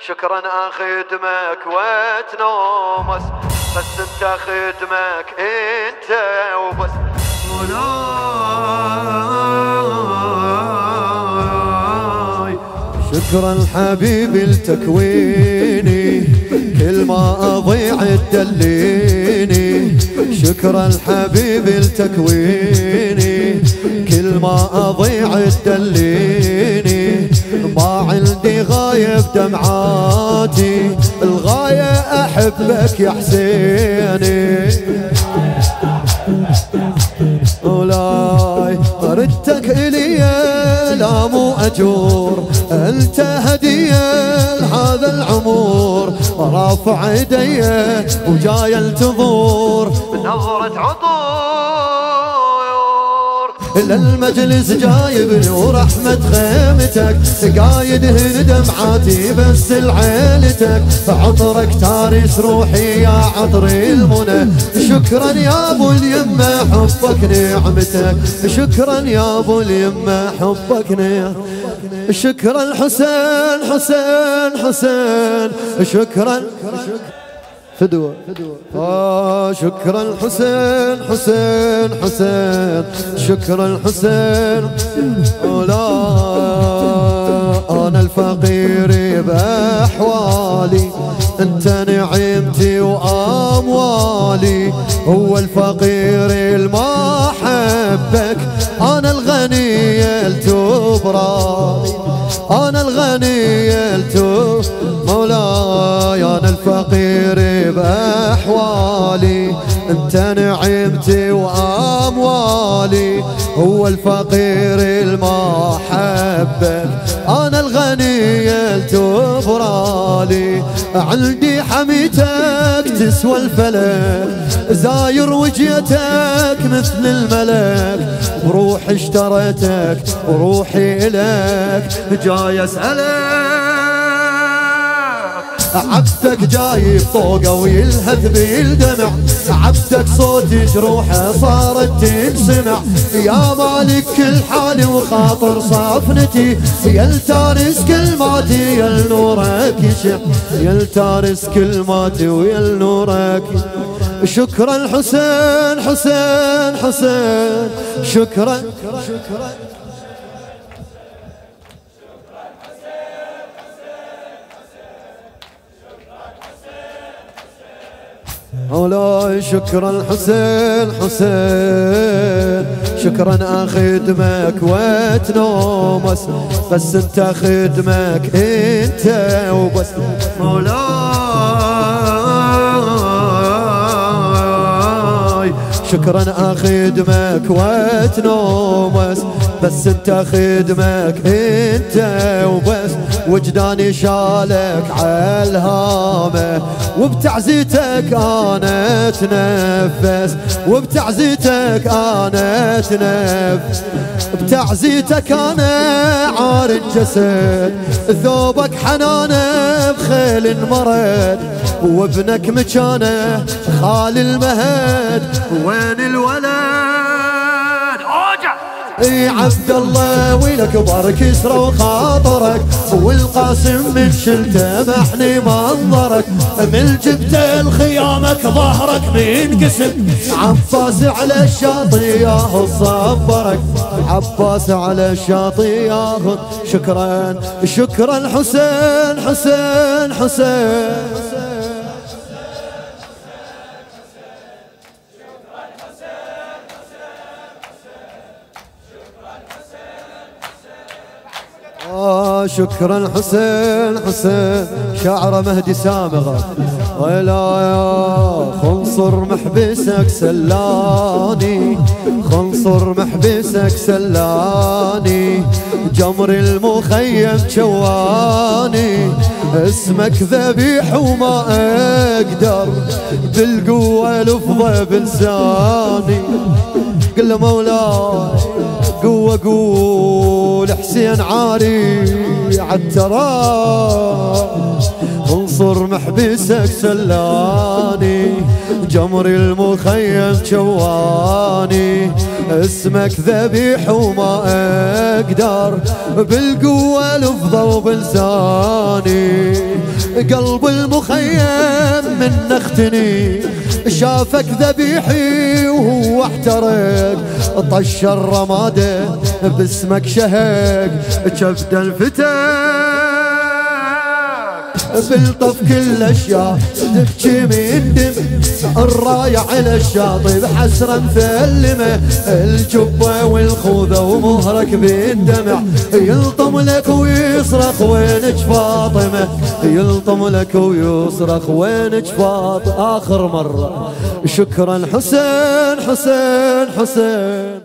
شكرا اخدمك واتنومس، بس انت خدمك انت وبس. شكرا حبيبي لتكويني، كل ما اضيع تدليني. شكرا حبيبي لتكويني، كل ما اضيع تدليني. ما عندي غاية بدمعاتي، الغاية احبك يا حسيني. مولاي ردتك إلي لا مو أجور، أنت هدية لهذا العمر. رافع يدي وجاي التظور بنظرة عطور، للمجلس جايبني ورحمة خيمتك. قايد هن دمعاتي بس لعيلتك، عطرك تارس روحي يا عطر المنى. شكرا يا ابو اليمة حبك نعمتك، شكرا يا ابو اليمة حبك نعمتك. شكرا حسين حسين حسين، شكرا فدوة شكرا حسين حسين حسين، شكرا حسين. لا أنا الفقير بأحوالي، أنت نعمتي وأموالي. هو الفقير الما حبك، أنا الغني التبرالي. أنا الغني مولاي أنا الفقير بأحوالي، أنت نعمتي وأموالي. هو الفقير الما حبك، أنا الغني التبرالي. عندي حميتك تسوى الفلك، زاير وجيتك مثل الملك. بروحي اشتريتك وروحي إلك، جاي أسألك. عبدك جايب طوقه ويلهث بالدمع، عبدك صوت جروحه صارت تنسمع. يا مالك كل حالي وخاطر صافنتي، يا التارس كلماتي يا نورك يشع. يا التارس كلماتي ويا نورك. شكرا حسين حسين حسين، شكرا مولاي. شكرا حسين حسين، شكرا اخدمك واتنومس، بس انت خدمك انت وبس. مولاي شكرا اخدمك واتنومس، بس انت خدمك انت وبس. وجداني شالك عالهامه، وبتعزيتك انا اتنفس. وبتعزيتك انا اتنفس، بتعزيتك انا عار الجسد. ثوبك حنانه بخيل مرد، وابنك مكانه خالي المهد. وين الولد اي عبد الله ويلك بارك يسرى خاطرك، والقاسم من شلته محني منظرك. من جبت الخيامك ظهرك من قسم، عباس على الشاطئ ياخذ صبرك. عباس على الشاطئ ياخذ. شكرا شكرا حسين حسين حسين. شكرا حسين حسين، شعر مهدي سامغة. ويلا يا خنصر محبسك سلاني، خنصر محبسك سلاني. جمر المخيم جواني، اسمك ذبيح وما اقدر بالقوة لفظة بلساني. قل له مولاي قوة قول حسين عاري عالتراب. انصر محبسك سلاني، جمر المخيم جواني. اسمك ذبيح وما اقدر بالقوة لفظة وبلساني. قلب المخيم من اختني شافك ذبيحي وهو احترق طش الرمادة باسمك شهق كبد الفتاك بلطف كل اشياء تبكي من دم الراية على الشاطئ بحسرة مثلمة الجبة والخوذة ومهرك بالدمع يلطم لك ويصرخ وينك فاطمة يلطم لك ويصرخ وينك فاطمة. آخر مرة شكرا حسين حسين حسين.